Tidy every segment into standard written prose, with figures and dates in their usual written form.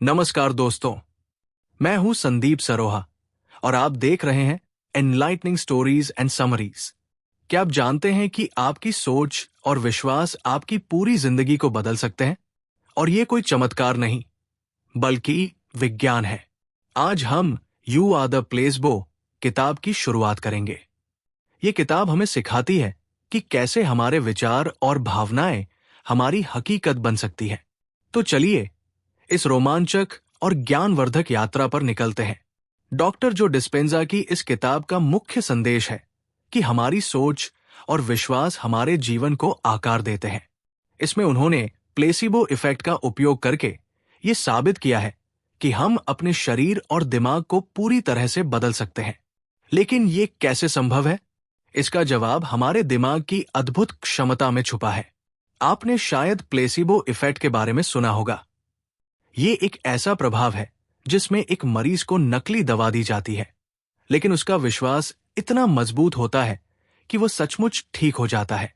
नमस्कार दोस्तों, मैं हूं संदीप सरोहा और आप देख रहे हैं एनलाइटनिंग स्टोरीज एंड समरीज। क्या आप जानते हैं कि आपकी सोच और विश्वास आपकी पूरी जिंदगी को बदल सकते हैं? और ये कोई चमत्कार नहीं, बल्कि विज्ञान है। आज हम यू आर द प्लेसबो किताब की शुरुआत करेंगे। ये किताब हमें सिखाती है कि कैसे हमारे विचार और भावनाएं हमारी हकीकत बन सकती है। तो चलिए इस रोमांचक और ज्ञानवर्धक यात्रा पर निकलते हैं। डॉक्टर जो डिस्पेंजा की इस किताब का मुख्य संदेश है कि हमारी सोच और विश्वास हमारे जीवन को आकार देते हैं। इसमें उन्होंने प्लेसिबो इफेक्ट का उपयोग करके ये साबित किया है कि हम अपने शरीर और दिमाग को पूरी तरह से बदल सकते हैं। लेकिन ये कैसे संभव है? इसका जवाब हमारे दिमाग की अद्भुत क्षमता में छुपा है। आपने शायद प्लेसिबो इफेक्ट के बारे में सुना होगा। ये एक ऐसा प्रभाव है जिसमें एक मरीज को नकली दवा दी जाती है, लेकिन उसका विश्वास इतना मजबूत होता है कि वो सचमुच ठीक हो जाता है।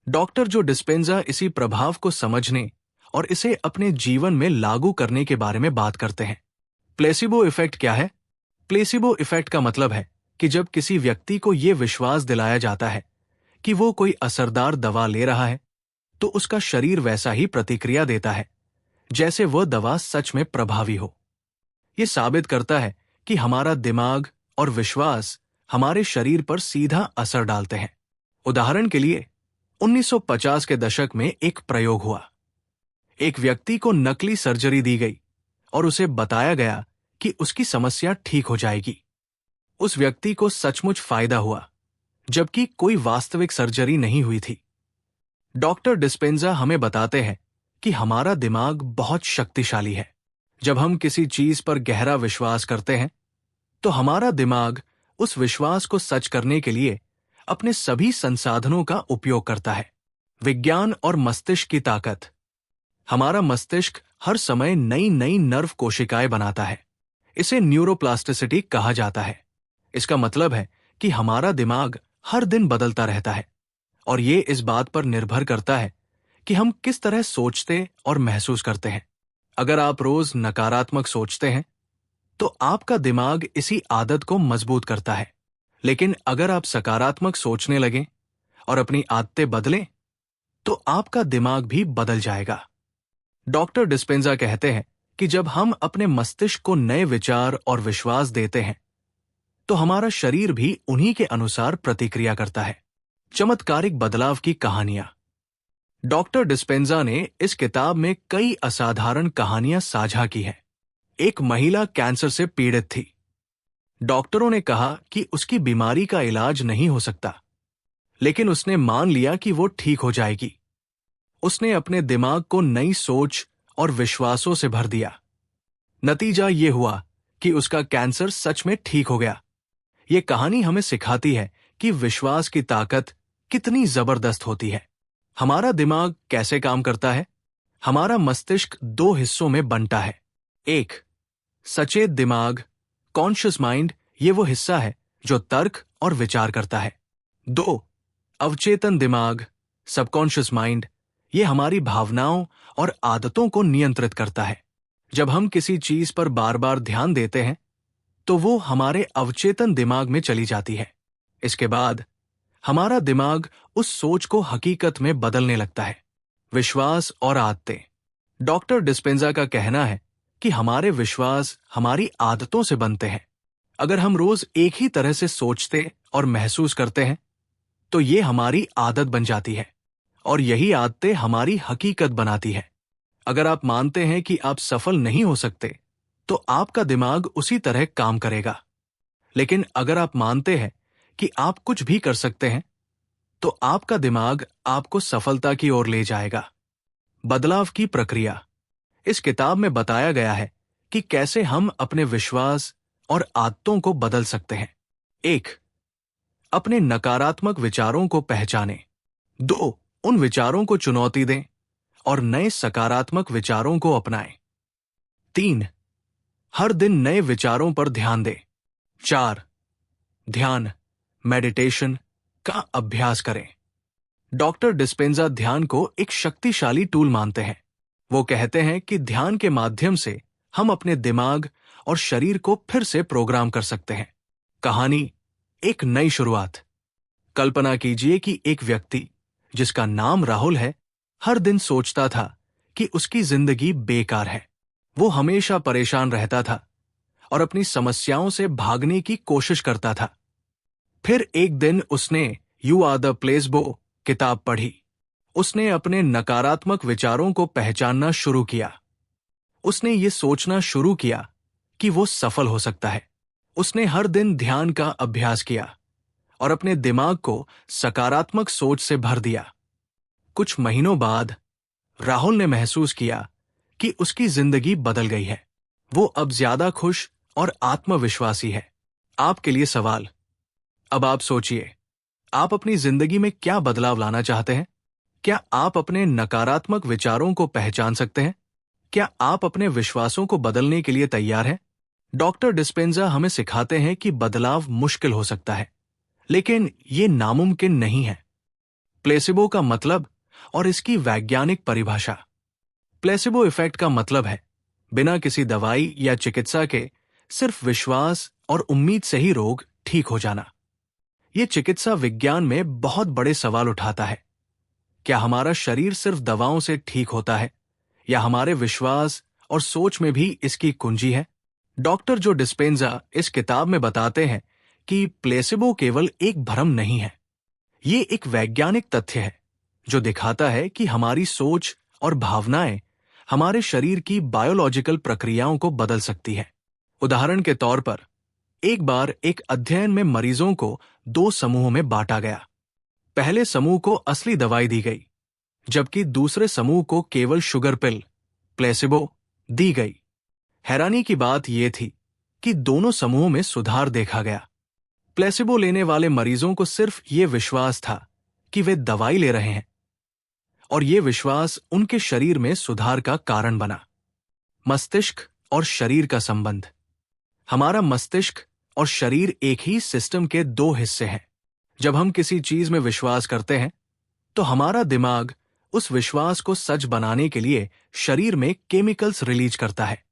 डॉक्टर जो डिस्पेंजा इसी प्रभाव को समझने और इसे अपने जीवन में लागू करने के बारे में बात करते हैं। प्लेसिबो इफेक्ट क्या है? प्लेसिबो इफेक्ट का मतलब है कि जब किसी व्यक्ति को यह विश्वास दिलाया जाता है कि वो कोई असरदार दवा ले रहा है, तो उसका शरीर वैसा ही प्रतिक्रिया देता है जैसे वह दवा सच में प्रभावी हो। यह साबित करता है कि हमारा दिमाग और विश्वास हमारे शरीर पर सीधा असर डालते हैं। उदाहरण के लिए 1950 के दशक में एक प्रयोग हुआ। एक व्यक्ति को नकली सर्जरी दी गई और उसे बताया गया कि उसकी समस्या ठीक हो जाएगी। उस व्यक्ति को सचमुच फायदा हुआ, जबकि कोई वास्तविक सर्जरी नहीं हुई थी। डॉक्टर डिस्पेंजा हमें बताते हैं कि हमारा दिमाग बहुत शक्तिशाली है। जब हम किसी चीज पर गहरा विश्वास करते हैं, तो हमारा दिमाग उस विश्वास को सच करने के लिए अपने सभी संसाधनों का उपयोग करता है। विज्ञान और मस्तिष्क की ताकत। हमारा मस्तिष्क हर समय नई नई नर्व कोशिकाएं बनाता है। इसे न्यूरोप्लास्टिसिटी कहा जाता है। इसका मतलब है कि हमारा दिमाग हर दिन बदलता रहता है, और ये इस बात पर निर्भर करता है कि हम किस तरह सोचते और महसूस करते हैं। अगर आप रोज नकारात्मक सोचते हैं, तो आपका दिमाग इसी आदत को मजबूत करता है। लेकिन अगर आप सकारात्मक सोचने लगें और अपनी आदतें बदलें, तो आपका दिमाग भी बदल जाएगा। डॉक्टर डिस्पेंजा कहते हैं कि जब हम अपने मस्तिष्क को नए विचार और विश्वास देते हैं, तो हमारा शरीर भी उन्हीं के अनुसार प्रतिक्रिया करता है। चमत्कारिक बदलाव की कहानियां। डॉक्टर डिस्पेंजा ने इस किताब में कई असाधारण कहानियां साझा की हैं। एक महिला कैंसर से पीड़ित थी। डॉक्टरों ने कहा कि उसकी बीमारी का इलाज नहीं हो सकता, लेकिन उसने मान लिया कि वो ठीक हो जाएगी। उसने अपने दिमाग को नई सोच और विश्वासों से भर दिया। नतीजा ये हुआ कि उसका कैंसर सच में ठीक हो गया। ये कहानी हमें सिखाती है कि विश्वास की ताकत कितनी जबरदस्त होती है। हमारा दिमाग कैसे काम करता है? हमारा मस्तिष्क दो हिस्सों में बंटा है। एक, सचेत दिमाग, कॉन्शियस माइंड, ये वो हिस्सा है जो तर्क और विचार करता है। दो, अवचेतन दिमाग, सबकॉन्शियस माइंड, ये हमारी भावनाओं और आदतों को नियंत्रित करता है। जब हम किसी चीज पर बार बार ध्यान देते हैं, तो वो हमारे अवचेतन दिमाग में चली जाती है। इसके बाद हमारा दिमाग उस सोच को हकीकत में बदलने लगता है। विश्वास और आदतें। डॉक्टर डिस्पेंजा का कहना है कि हमारे विश्वास हमारी आदतों से बनते हैं। अगर हम रोज एक ही तरह से सोचते और महसूस करते हैं, तो ये हमारी आदत बन जाती है, और यही आदतें हमारी हकीकत बनाती है। अगर आप मानते हैं कि आप सफल नहीं हो सकते, तो आपका दिमाग उसी तरह काम करेगा। लेकिन अगर आप मानते हैं कि आप कुछ भी कर सकते हैं, तो आपका दिमाग आपको सफलता की ओर ले जाएगा। बदलाव की प्रक्रिया। इस किताब में बताया गया है कि कैसे हम अपने विश्वास और आदतों को बदल सकते हैं। 1. अपने नकारात्मक विचारों को पहचानें। 2. उन विचारों को चुनौती दें और नए सकारात्मक विचारों को अपनाएं। 3. हर दिन नए विचारों पर ध्यान दें। 4. ध्यान, मेडिटेशन का अभ्यास करें। डॉक्टर डिस्पेंजा ध्यान को एक शक्तिशाली टूल मानते हैं। वो कहते हैं कि ध्यान के माध्यम से हम अपने दिमाग और शरीर को फिर से प्रोग्राम कर सकते हैं। कहानी, एक नई शुरुआत। कल्पना कीजिए कि एक व्यक्ति, जिसका नाम राहुल है, हर दिन सोचता था कि उसकी जिंदगी बेकार है। वो हमेशा परेशान रहता था और अपनी समस्याओं से भागने की कोशिश करता था। फिर एक दिन उसने यू आर द प्लेसबो किताब पढ़ी। उसने अपने नकारात्मक विचारों को पहचानना शुरू किया। उसने ये सोचना शुरू किया कि वो सफल हो सकता है। उसने हर दिन ध्यान का अभ्यास किया और अपने दिमाग को सकारात्मक सोच से भर दिया। कुछ महीनों बाद राहुल ने महसूस किया कि उसकी जिंदगी बदल गई है। वो अब ज्यादा खुश और आत्मविश्वासी है। आपके लिए सवाल। अब आप सोचिए, आप अपनी जिंदगी में क्या बदलाव लाना चाहते हैं? क्या आप अपने नकारात्मक विचारों को पहचान सकते हैं? क्या आप अपने विश्वासों को बदलने के लिए तैयार हैं? डॉक्टर डिस्पेंजा हमें सिखाते हैं कि बदलाव मुश्किल हो सकता है, लेकिन ये नामुमकिन नहीं है। प्लेसिबो का मतलब और इसकी वैज्ञानिक परिभाषा। प्लेसिबो इफेक्ट का मतलब है बिना किसी दवाई या चिकित्सा के सिर्फ विश्वास और उम्मीद से ही रोग ठीक हो जाना। ये चिकित्सा विज्ञान में बहुत बड़े सवाल उठाता है। क्या हमारा शरीर सिर्फ दवाओं से ठीक होता है, या हमारे विश्वास और सोच में भी इसकी कुंजी है? डॉक्टर जो डिस्पेंजा इस किताब में बताते हैं कि प्लेसिबो केवल एक भ्रम नहीं है। ये एक वैज्ञानिक तथ्य है जो दिखाता है कि हमारी सोच और भावनाएं हमारे शरीर की बायोलॉजिकल प्रक्रियाओं को बदल सकती है। उदाहरण के तौर पर, एक बार एक अध्ययन में मरीजों को 2 समूहों में बांटा गया। पहले समूह को असली दवाई दी गई, जबकि दूसरे समूह को केवल शुगर पिल, प्लेसिबो, दी गई। हैरानी की बात यह थी कि दोनों समूहों में सुधार देखा गया। प्लेसिबो लेने वाले मरीजों को सिर्फ ये विश्वास था कि वे दवाई ले रहे हैं, और ये विश्वास उनके शरीर में सुधार का कारण बना। मस्तिष्क और शरीर का संबंध। हमारा मस्तिष्क और शरीर एक ही सिस्टम के 2 हिस्से हैं। जब हम किसी चीज में विश्वास करते हैं, तो हमारा दिमाग उस विश्वास को सच बनाने के लिए शरीर में केमिकल्स रिलीज करता है।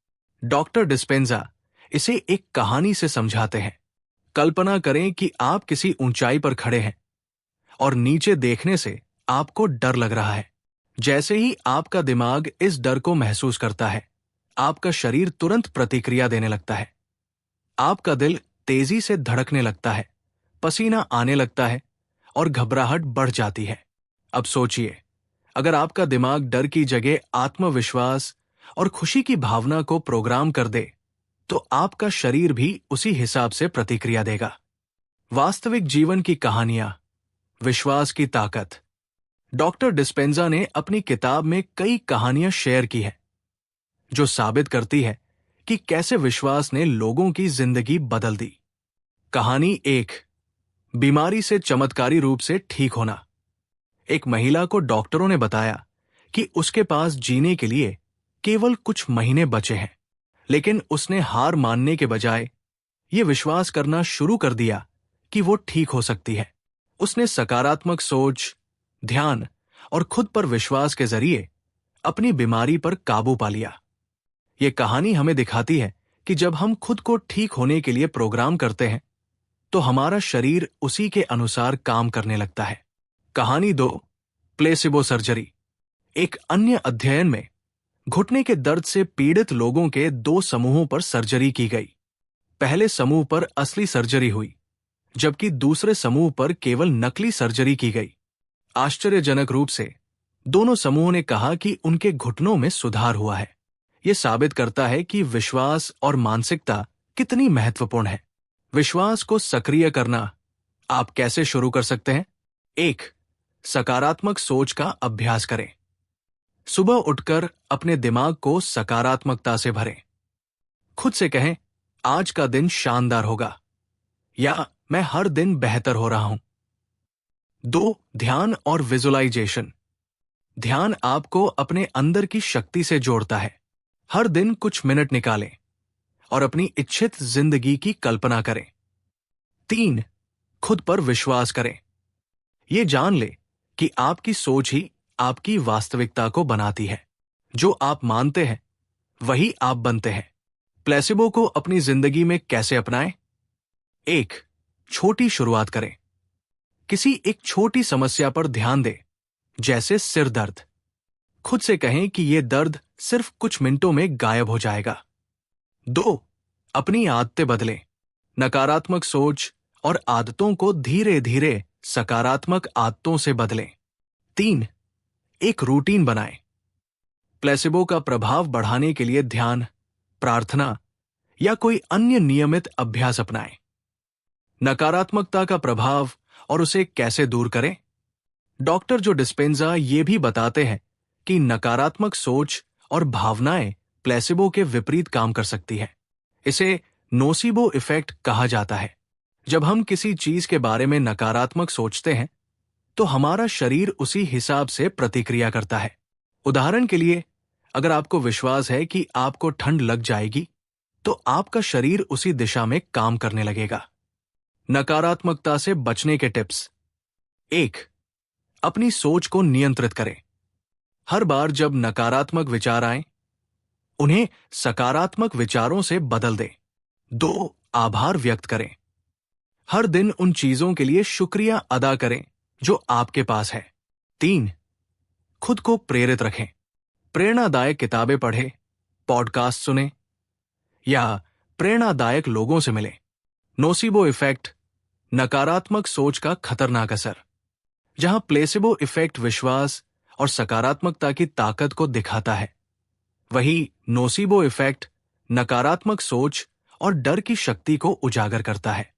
डॉक्टर डिस्पेंजा इसे एक कहानी से समझाते हैं। कल्पना करें कि आप किसी ऊंचाई पर खड़े हैं और नीचे देखने से आपको डर लग रहा है। जैसे ही आपका दिमाग इस डर को महसूस करता है, आपका शरीर तुरंत प्रतिक्रिया देने लगता है। आपका दिल तेजी से धड़कने लगता है, पसीना आने लगता है और घबराहट बढ़ जाती है। अब सोचिए, अगर आपका दिमाग डर की जगह आत्मविश्वास और खुशी की भावना को प्रोग्राम कर दे, तो आपका शरीर भी उसी हिसाब से प्रतिक्रिया देगा। वास्तविक जीवन की कहानियां, विश्वास की ताकत। डॉक्टर डिस्पेंजा ने अपनी किताब में कई कहानियां शेयर की हैं, जो साबित करती है कि कैसे विश्वास ने लोगों की जिंदगी बदल दी। कहानी 1, बीमारी से चमत्कारी रूप से ठीक होना। एक महिला को डॉक्टरों ने बताया कि उसके पास जीने के लिए केवल कुछ महीने बचे हैं, लेकिन उसने हार मानने के बजाय ये विश्वास करना शुरू कर दिया कि वो ठीक हो सकती है। उसने सकारात्मक सोच, ध्यान और खुद पर विश्वास के जरिए अपनी बीमारी पर काबू पा लिया। ये कहानी हमें दिखाती है कि जब हम खुद को ठीक होने के लिए प्रोग्राम करते हैं, तो हमारा शरीर उसी के अनुसार काम करने लगता है। कहानी 2, प्लेसिबो सर्जरी। एक अन्य अध्ययन में घुटने के दर्द से पीड़ित लोगों के 2 समूहों पर सर्जरी की गई। पहले समूह पर असली सर्जरी हुई, जबकि दूसरे समूह पर केवल नकली सर्जरी की गई। आश्चर्यजनक रूप से दोनों समूहों ने कहा कि उनके घुटनों में सुधार हुआ है। यह साबित करता है कि विश्वास और मानसिकता कितनी महत्वपूर्ण है। विश्वास को सक्रिय करना आप कैसे शुरू कर सकते हैं? 1, सकारात्मक सोच का अभ्यास करें। सुबह उठकर अपने दिमाग को सकारात्मकता से भरें। खुद से कहें, आज का दिन शानदार होगा, या मैं हर दिन बेहतर हो रहा हूं। 2, ध्यान और विजुअलाइजेशन। ध्यान आपको अपने अंदर की शक्ति से जोड़ता है। हर दिन कुछ मिनट निकालें और अपनी इच्छित जिंदगी की कल्पना करें। 3, खुद पर विश्वास करें। ये जान ले कि आपकी सोच ही आपकी वास्तविकता को बनाती है। जो आप मानते हैं, वही आप बनते हैं। प्लेसिबो को अपनी जिंदगी में कैसे अपनाएं? 1. छोटी शुरुआत करें। किसी एक छोटी समस्या पर ध्यान दें, जैसे सिर दर्द। खुद से कहें कि यह दर्द सिर्फ कुछ मिनटों में गायब हो जाएगा। 2. अपनी आदतें बदलें। नकारात्मक सोच और आदतों को धीरे धीरे सकारात्मक आदतों से बदलें। 3. एक रूटीन बनाएं। प्लेसिबो का प्रभाव बढ़ाने के लिए ध्यान, प्रार्थना या कोई अन्य नियमित अभ्यास अपनाएं। नकारात्मकता का प्रभाव और उसे कैसे दूर करें? डॉक्टर जो डिस्पेंजा ये भी बताते हैं कि नकारात्मक सोच और भावनाएं प्लेसिबो के विपरीत काम कर सकती है। इसे नोसिबो इफेक्ट कहा जाता है। जब हम किसी चीज के बारे में नकारात्मक सोचते हैं तो हमारा शरीर उसी हिसाब से प्रतिक्रिया करता है। उदाहरण के लिए, अगर आपको विश्वास है कि आपको ठंड लग जाएगी तो आपका शरीर उसी दिशा में काम करने लगेगा। नकारात्मकता से बचने के टिप्स। 1. अपनी सोच को नियंत्रित करें। हर बार जब नकारात्मक विचार आएं, उन्हें सकारात्मक विचारों से बदल दें। 2. आभार व्यक्त करें। हर दिन उन चीजों के लिए शुक्रिया अदा करें जो आपके पास है। 3. खुद को प्रेरित रखें। प्रेरणादायक किताबें पढ़ें, पॉडकास्ट सुनें या प्रेरणादायक लोगों से मिलें। नोसिबो इफेक्ट, नकारात्मक सोच का खतरनाक असर। जहां प्लेसिबो इफेक्ट विश्वास और सकारात्मकता की ताकत को दिखाता है, वहीं नोसिबो इफेक्ट नकारात्मक सोच और डर की शक्ति को उजागर करता है।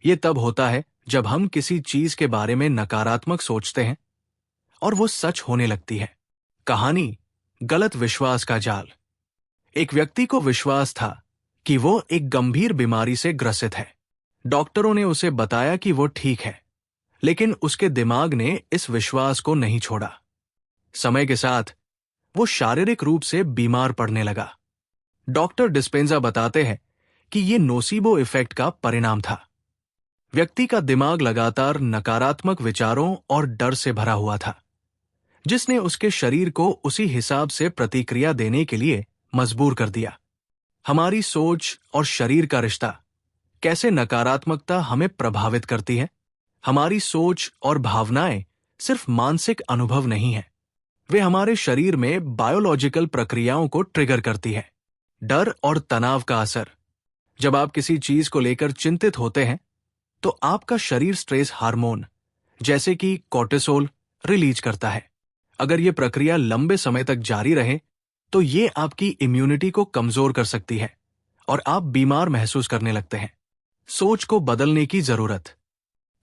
यह तब होता है जब हम किसी चीज के बारे में नकारात्मक सोचते हैं और वो सच होने लगती है। कहानी, गलत विश्वास का जाल। एक व्यक्ति को विश्वास था कि वो एक गंभीर बीमारी से ग्रसित है। डॉक्टरों ने उसे बताया कि वो ठीक है, लेकिन उसके दिमाग ने इस विश्वास को नहीं छोड़ा। समय के साथ वो शारीरिक रूप से बीमार पड़ने लगा। डॉक्टर डिस्पेंजा बताते हैं कि ये नोसिबो इफेक्ट का परिणाम था। व्यक्ति का दिमाग लगातार नकारात्मक विचारों और डर से भरा हुआ था, जिसने उसके शरीर को उसी हिसाब से प्रतिक्रिया देने के लिए मजबूर कर दिया। हमारी सोच और शरीर का रिश्ता। कैसे नकारात्मकता हमें प्रभावित करती है? हमारी सोच और भावनाएं सिर्फ मानसिक अनुभव नहीं है, वे हमारे शरीर में बायोलॉजिकल प्रक्रियाओं को ट्रिगर करती है। डर और तनाव का असर। जब आप किसी चीज को लेकर चिंतित होते हैं तो आपका शरीर स्ट्रेस हार्मोन जैसे कि कोर्टिसोल रिलीज करता है। अगर यह प्रक्रिया लंबे समय तक जारी रहे तो यह आपकी इम्यूनिटी को कमजोर कर सकती है और आप बीमार महसूस करने लगते हैं। सोच को बदलने की जरूरत।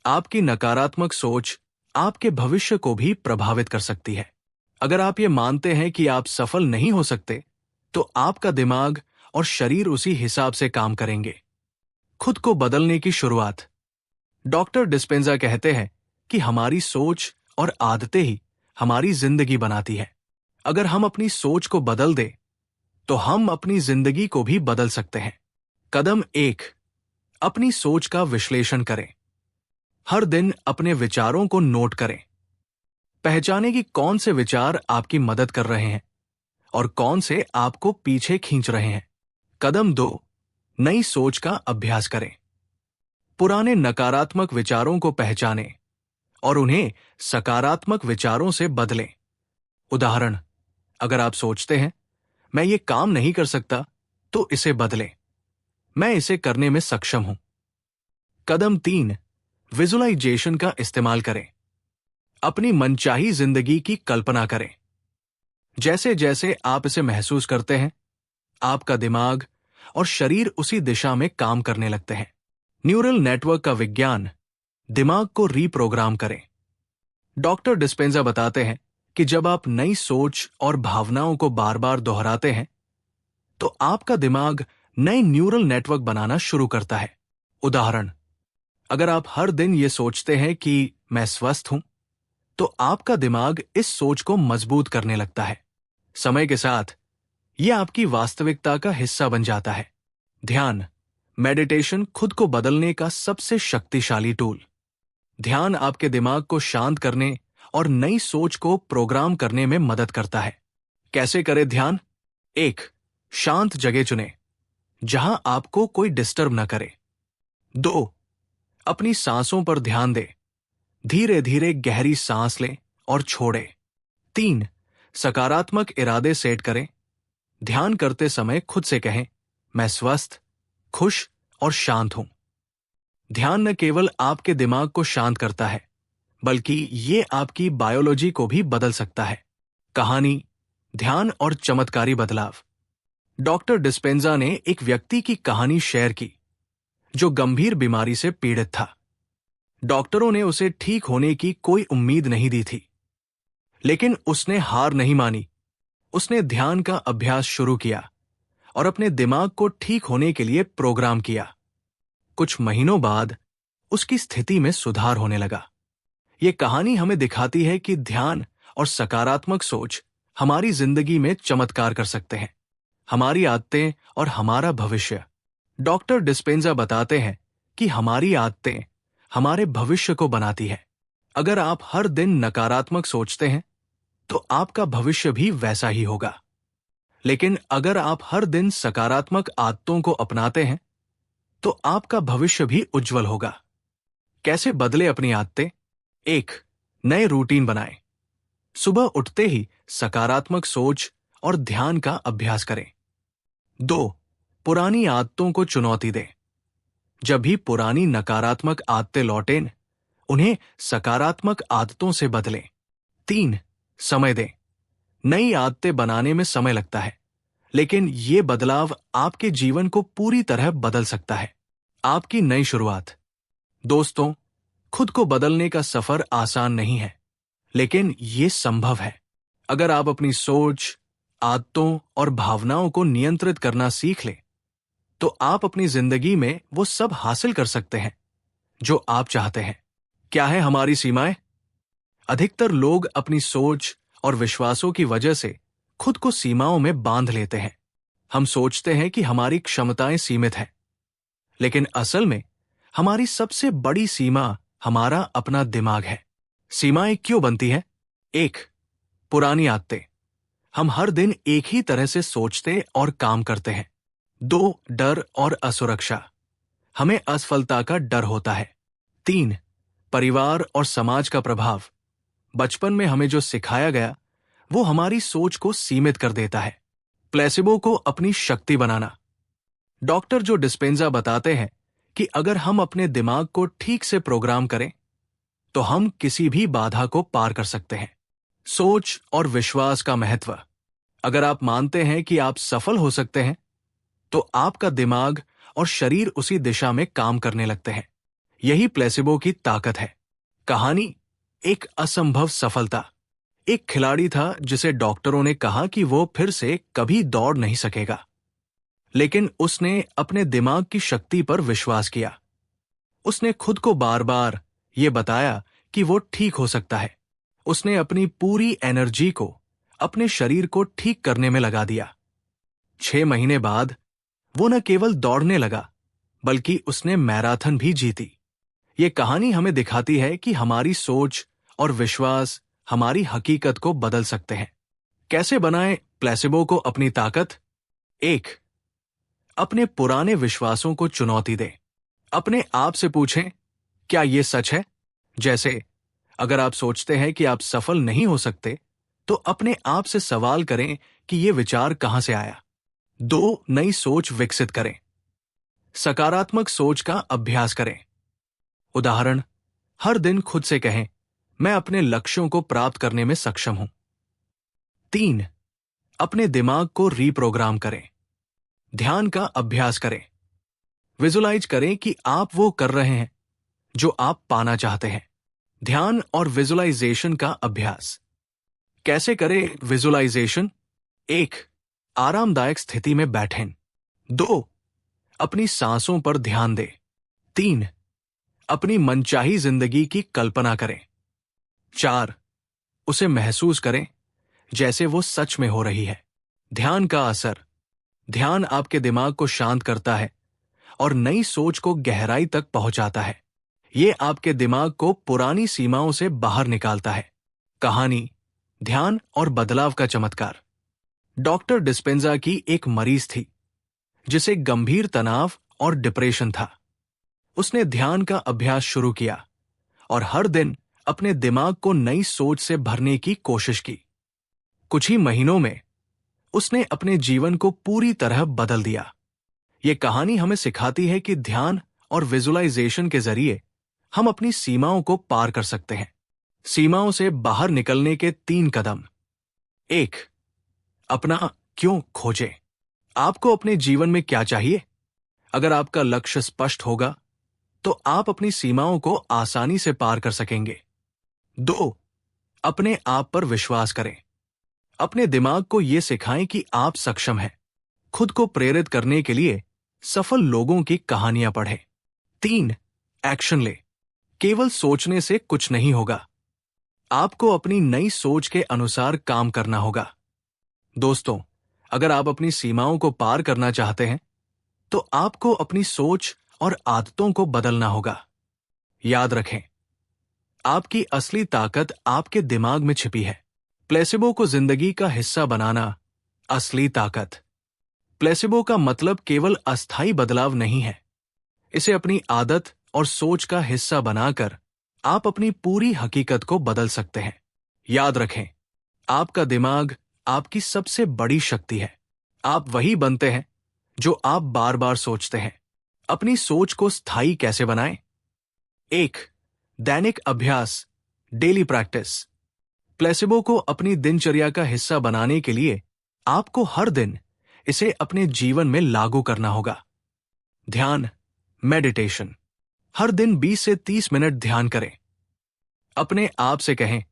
आपकी नकारात्मक सोच आपके भविष्य को भी प्रभावित कर सकती है। अगर आप ये मानते हैं कि आप सफल नहीं हो सकते, तो आपका दिमाग और शरीर उसी हिसाब से काम करेंगे। खुद को बदलने की शुरुआत। डॉक्टर डिस्पेंजा कहते हैं कि हमारी सोच और आदतें ही हमारी जिंदगी बनाती है। अगर हम अपनी सोच को बदल दें, तो हम अपनी जिंदगी को भी बदल सकते हैं। कदम 1. अपनी सोच का विश्लेषण करें। हर दिन अपने विचारों को नोट करें। पहचानें कि कौन से विचार आपकी मदद कर रहे हैं और कौन से आपको पीछे खींच रहे हैं। कदम 2. नई सोच का अभ्यास करें। पुराने नकारात्मक विचारों को पहचानें और उन्हें सकारात्मक विचारों से बदलें। उदाहरण, अगर आप सोचते हैं, मैं ये काम नहीं कर सकता, तो इसे बदलें, मैं इसे करने में सक्षम हूं। कदम 3. विजुअलाइजेशन का इस्तेमाल करें। अपनी मनचाही जिंदगी की कल्पना करें। जैसे जैसे आप इसे महसूस करते हैं, आपका दिमाग और शरीर उसी दिशा में काम करने लगते हैं। न्यूरल नेटवर्क का विज्ञान। दिमाग को रीप्रोग्राम करें। डॉक्टर डिस्पेंजा बताते हैं कि जब आप नई सोच और भावनाओं को बार बार दोहराते हैं, तो आपका दिमाग नए न्यूरल नेटवर्क बनाना शुरू करता है। उदाहरण, अगर आप हर दिन ये सोचते हैं कि मैं स्वस्थ हूं, तो आपका दिमाग इस सोच को मजबूत करने लगता है। समय के साथ यह आपकी वास्तविकता का हिस्सा बन जाता है। ध्यान, मेडिटेशन खुद को बदलने का सबसे शक्तिशाली टूल। ध्यान आपके दिमाग को शांत करने और नई सोच को प्रोग्राम करने में मदद करता है। कैसे करें ध्यान? 1. शांत जगह चुनें। जहां आपको कोई डिस्टर्ब न करे। 2. अपनी सांसों पर ध्यान दें। धीरे धीरे गहरी सांस लें और छोड़ें। 3. सकारात्मक इरादे सेट करें। ध्यान करते समय खुद से कहें, मैं स्वस्थ, खुश और शांत हूं। ध्यान न केवल आपके दिमाग को शांत करता है, बल्कि ये आपकी बायोलॉजी को भी बदल सकता है। कहानी, ध्यान और चमत्कारी बदलाव। डॉक्टर डिस्पेंजा ने एक व्यक्ति की कहानी शेयर की जो गंभीर बीमारी से पीड़ित था। डॉक्टरों ने उसे ठीक होने की कोई उम्मीद नहीं दी थी, लेकिन उसने हार नहीं मानी। उसने ध्यान का अभ्यास शुरू किया और अपने दिमाग को ठीक होने के लिए प्रोग्राम किया। कुछ महीनों बाद उसकी स्थिति में सुधार होने लगा। यह कहानी हमें दिखाती है कि ध्यान और सकारात्मक सोच हमारी जिंदगी में चमत्कार कर सकते हैं। हमारी आदतें और हमारा भविष्य। डॉक्टर डिस्पेंजा बताते हैं कि हमारी आदतें हमारे भविष्य को बनाती है। अगर आप हर दिन नकारात्मक सोचते हैं तो आपका भविष्य भी वैसा ही होगा। लेकिन अगर आप हर दिन सकारात्मक आदतों को अपनाते हैं तो आपका भविष्य भी उज्जवल होगा। कैसे बदले अपनी आदतें? 1. नए रूटीन बनाएं। सुबह उठते ही सकारात्मक सोच और ध्यान का अभ्यास करें। 2. पुरानी आदतों को चुनौती दें। जब भी पुरानी नकारात्मक आदतें लौटें, उन्हें सकारात्मक आदतों से बदलें। 3. समय दें। नई आदतें बनाने में समय लगता है, लेकिन ये बदलाव आपके जीवन को पूरी तरह बदल सकता है। आपकी नई शुरुआत। दोस्तों, खुद को बदलने का सफर आसान नहीं है, लेकिन ये संभव है। अगर आप अपनी सोच, आदतों और भावनाओं को नियंत्रित करना सीख लें, तो आप अपनी जिंदगी में वो सब हासिल कर सकते हैं जो आप चाहते हैं। क्या है हमारी सीमाएं? अधिकतर लोग अपनी सोच और विश्वासों की वजह से खुद को सीमाओं में बांध लेते हैं। हम सोचते हैं कि हमारी क्षमताएं सीमित हैं, लेकिन असल में हमारी सबसे बड़ी सीमा हमारा अपना दिमाग है। सीमाएं क्यों बनती हैं? 1. पुरानी आदतें। हम हर दिन एक ही तरह से सोचते और काम करते हैं। 2. डर और असुरक्षा। हमें असफलता का डर होता है। 3. परिवार और समाज का प्रभाव। बचपन में हमें जो सिखाया गया वो हमारी सोच को सीमित कर देता है। प्लेसिबो को अपनी शक्ति बनाना। डॉक्टर जो डिस्पेंजा बताते हैं कि अगर हम अपने दिमाग को ठीक से प्रोग्राम करें तो हम किसी भी बाधा को पार कर सकते हैं। सोच और विश्वास का महत्व। अगर आप मानते हैं कि आप सफल हो सकते हैं, तो आपका दिमाग और शरीर उसी दिशा में काम करने लगते हैं। यही प्लेसिबो की ताकत है। कहानी, एक असंभव सफलता। एक खिलाड़ी था जिसे डॉक्टरों ने कहा कि वो फिर से कभी दौड़ नहीं सकेगा, लेकिन उसने अपने दिमाग की शक्ति पर विश्वास किया। उसने खुद को बार बार ये बताया कि वो ठीक हो सकता है। उसने अपनी पूरी एनर्जी को अपने शरीर को ठीक करने में लगा दिया। 6 महीने बाद वो न केवल दौड़ने लगा, बल्कि उसने मैराथन भी जीती। ये कहानी हमें दिखाती है कि हमारी सोच और विश्वास हमारी हकीकत को बदल सकते हैं। कैसे बनाएं प्लेसिबो को अपनी ताकत? 1. अपने पुराने विश्वासों को चुनौती दें। अपने आप से पूछें, क्या ये सच है? जैसे, अगर आप सोचते हैं कि आप सफल नहीं हो सकते, तो अपने आप से सवाल करें कि ये विचार कहां से आया। 2. नई सोच विकसित करें। सकारात्मक सोच का अभ्यास करें। उदाहरण, हर दिन खुद से कहें, मैं अपने लक्ष्यों को प्राप्त करने में सक्षम हूं। 3. अपने दिमाग को रीप्रोग्राम करें। ध्यान का अभ्यास करें। विजुलाइज करें कि आप वो कर रहे हैं जो आप पाना चाहते हैं। ध्यान और विजुलाइजेशन का अभ्यास। कैसे करें विजुलाइजेशन? 1. आरामदायक स्थिति में बैठें। 2. अपनी सांसों पर ध्यान दें। 3. अपनी मनचाही जिंदगी की कल्पना करें। 4. उसे महसूस करें जैसे वो सच में हो रही है। ध्यान का असर। ध्यान आपके दिमाग को शांत करता है और नई सोच को गहराई तक पहुंचाता है। ये आपके दिमाग को पुरानी सीमाओं से बाहर निकालता है। कहानी, ध्यान और बदलाव का चमत्कार। डॉक्टर डिस्पेंजा की एक मरीज थी जिसे गंभीर तनाव और डिप्रेशन था। उसने ध्यान का अभ्यास शुरू किया और हर दिन अपने दिमाग को नई सोच से भरने की कोशिश की। कुछ ही महीनों में उसने अपने जीवन को पूरी तरह बदल दिया। ये कहानी हमें सिखाती है कि ध्यान और विजुअलाइजेशन के जरिए हम अपनी सीमाओं को पार कर सकते हैं। सीमाओं से बाहर निकलने के 3 कदम। 1. अपना क्यों खोजें। आपको अपने जीवन में क्या चाहिए? अगर आपका लक्ष्य स्पष्ट होगा तो आप अपनी सीमाओं को आसानी से पार कर सकेंगे। 2. अपने आप पर विश्वास करें। अपने दिमाग को यह सिखाएं कि आप सक्षम हैं। खुद को प्रेरित करने के लिए सफल लोगों की कहानियां पढ़ें। 3. एक्शन ले। केवल सोचने से कुछ नहीं होगा। आपको अपनी नई सोच के अनुसार काम करना होगा। दोस्तों, अगर आप अपनी सीमाओं को पार करना चाहते हैं तो आपको अपनी सोच और आदतों को बदलना होगा। याद रखें, आपकी असली ताकत आपके दिमाग में छिपी है। प्लेसिबो को जिंदगी का हिस्सा बनाना असली ताकत। प्लेसिबो का मतलब केवल अस्थायी बदलाव नहीं है। इसे अपनी आदत और सोच का हिस्सा बनाकर आप अपनी पूरी हकीकत को बदल सकते हैं। याद रखें, आपका दिमाग आपकी सबसे बड़ी शक्ति है। आप वही बनते हैं जो आप बार बार सोचते हैं। अपनी सोच को स्थायी कैसे बनाएं? 1. दैनिक अभ्यास, डेली प्रैक्टिस। प्लेसिबो को अपनी दिनचर्या का हिस्सा बनाने के लिए आपको हर दिन इसे अपने जीवन में लागू करना होगा। ध्यान, मेडिटेशन। हर दिन 20 से 30 मिनट ध्यान करें। अपने आप से कहें,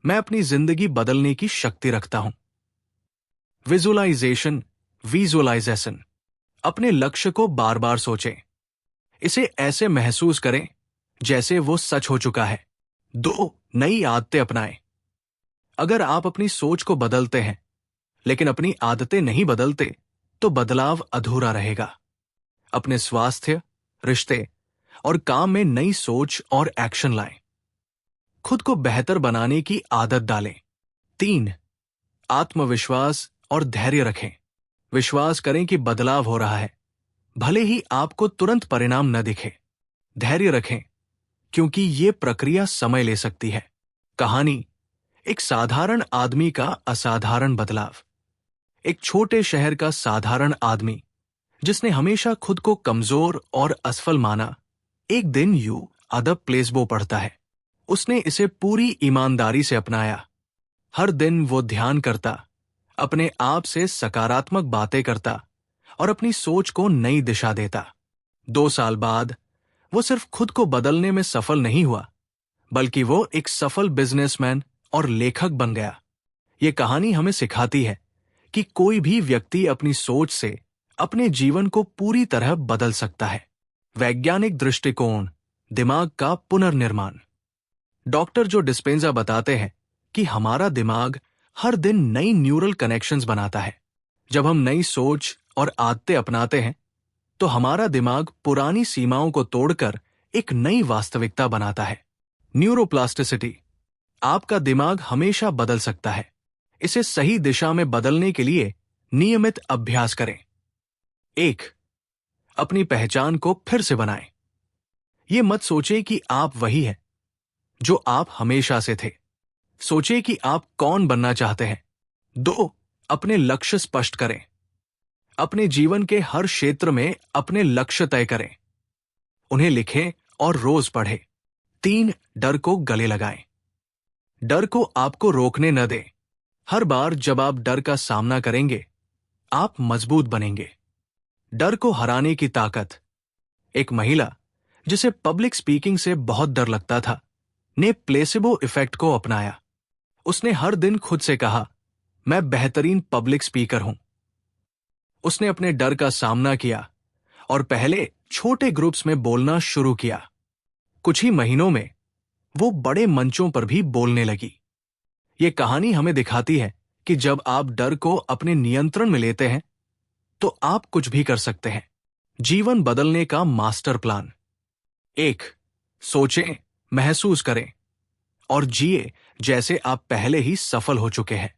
मैं अपनी जिंदगी बदलने की शक्ति रखता हूं। विजुअलाइजेशन। अपने लक्ष्य को बार बार सोचें। इसे ऐसे महसूस करें जैसे वो सच हो चुका है। 2. नई आदतें अपनाएं। अगर आप अपनी सोच को बदलते हैं लेकिन अपनी आदतें नहीं बदलते तो बदलाव अधूरा रहेगा। अपने स्वास्थ्य, रिश्ते और काम में नई सोच और एक्शन लाएं। खुद को बेहतर बनाने की आदत डालें। 3. आत्मविश्वास और धैर्य रखें। विश्वास करें कि बदलाव हो रहा है, भले ही आपको तुरंत परिणाम न दिखे। धैर्य रखें क्योंकि ये प्रक्रिया समय ले सकती है। कहानी, एक साधारण आदमी का असाधारण बदलाव। एक छोटे शहर का साधारण आदमी जिसने हमेशा खुद को कमजोर और असफल माना, एक दिन यू अदब प्लेसबो पढ़ता है। उसने इसे पूरी ईमानदारी से अपनाया। हर दिन वो ध्यान करता, अपने आप से सकारात्मक बातें करता और अपनी सोच को नई दिशा देता। 2 साल बाद वो सिर्फ खुद को बदलने में सफल नहीं हुआ, बल्कि वो एक सफल बिजनेसमैन और लेखक बन गया। ये कहानी हमें सिखाती है कि कोई भी व्यक्ति अपनी सोच से अपने जीवन को पूरी तरह बदल सकता है। वैज्ञानिक दृष्टिकोण, दिमाग का पुनर्निर्माण। डॉक्टर जो डिस्पेंजा बताते हैं कि हमारा दिमाग हर दिन नई न्यूरल कनेक्शंस बनाता है। जब हम नई सोच और आदतें अपनाते हैं तो हमारा दिमाग पुरानी सीमाओं को तोड़कर एक नई वास्तविकता बनाता है। न्यूरोप्लास्टिसिटी। आपका दिमाग हमेशा बदल सकता है। इसे सही दिशा में बदलने के लिए नियमित अभ्यास करें। 1. अपनी पहचान को फिर से बनाएं। ये मत सोचें कि आप वही हैं जो आप हमेशा से थे। सोचें कि आप कौन बनना चाहते हैं। 2. अपने लक्ष्य स्पष्ट करें। अपने जीवन के हर क्षेत्र में अपने लक्ष्य तय करें। उन्हें लिखें और रोज पढ़ें। 3. डर को गले लगाएं। डर को आपको रोकने न दें। हर बार जब आप डर का सामना करेंगे, आप मजबूत बनेंगे। डर को हराने की ताकत। एक महिला जिसे पब्लिक स्पीकिंग से बहुत डर लगता था, ने प्लेसिबो इफेक्ट को अपनाया। उसने हर दिन खुद से कहा, मैं बेहतरीन पब्लिक स्पीकर हूं। उसने अपने डर का सामना किया और पहले छोटे ग्रुप्स में बोलना शुरू किया। कुछ ही महीनों में वो बड़े मंचों पर भी बोलने लगी। ये कहानी हमें दिखाती है कि जब आप डर को अपने नियंत्रण में लेते हैं तो आप कुछ भी कर सकते हैं। जीवन बदलने का मास्टर प्लान। 1. सोचें, महसूस करें और जिए जैसे आप पहले ही सफल हो चुके हैं।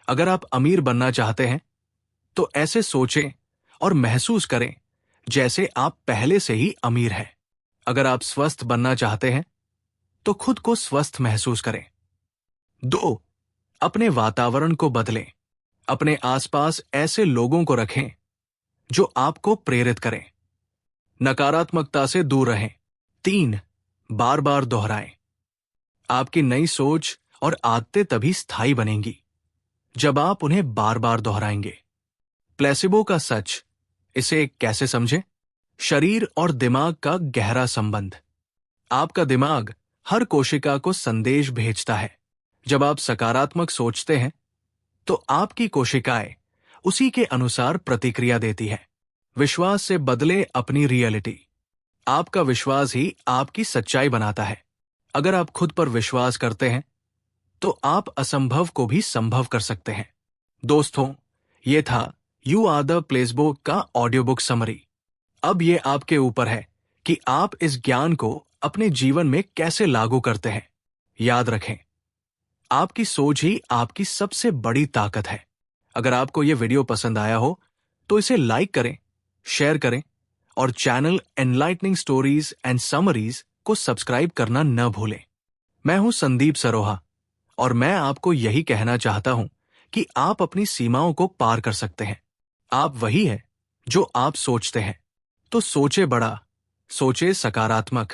अगर आप अमीर बनना चाहते हैं तो ऐसे सोचें और महसूस करें जैसे आप पहले से ही अमीर हैं। अगर आप स्वस्थ बनना चाहते हैं तो खुद को स्वस्थ महसूस करें। 2. अपने वातावरण को बदलें। अपने आसपास ऐसे लोगों को रखें जो आपको प्रेरित करें। नकारात्मकता से दूर रहें। 3. बार बार दोहराएं। आपकी नई सोच और आदतें तभी स्थायी बनेंगी जब आप उन्हें बार बार दोहराएंगे। प्लेसिबो का सच, इसे कैसे समझें? शरीर और दिमाग का गहरा संबंध। आपका दिमाग हर कोशिका को संदेश भेजता है। जब आप सकारात्मक सोचते हैं तो आपकी कोशिकाएं उसी के अनुसार प्रतिक्रिया देती है। विश्वास से बदले अपनी रियलिटी। आपका विश्वास ही आपकी सच्चाई बनाता है। अगर आप खुद पर विश्वास करते हैं तो आप असंभव को भी संभव कर सकते हैं। दोस्तों, ये था यू आर द प्लेसबो का ऑडियो बुक समरी। अब ये आपके ऊपर है कि आप इस ज्ञान को अपने जीवन में कैसे लागू करते हैं। याद रखें, आपकी सोच ही आपकी सबसे बड़ी ताकत है। अगर आपको यह वीडियो पसंद आया हो तो इसे लाइक करें, शेयर करें और channel enlightening stories and summaries को सब्सक्राइब करना न भूलें। मैं हूं संदीप सरोहा और मैं आपको यही कहना चाहता हूं कि आप अपनी सीमाओं को पार कर सकते हैं। आप वही है जो आप सोचते हैं। तो सोचे बड़ा, सोचे सकारात्मक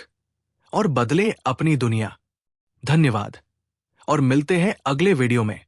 और बदले अपनी दुनिया। धन्यवाद और मिलते हैं अगले वीडियो में।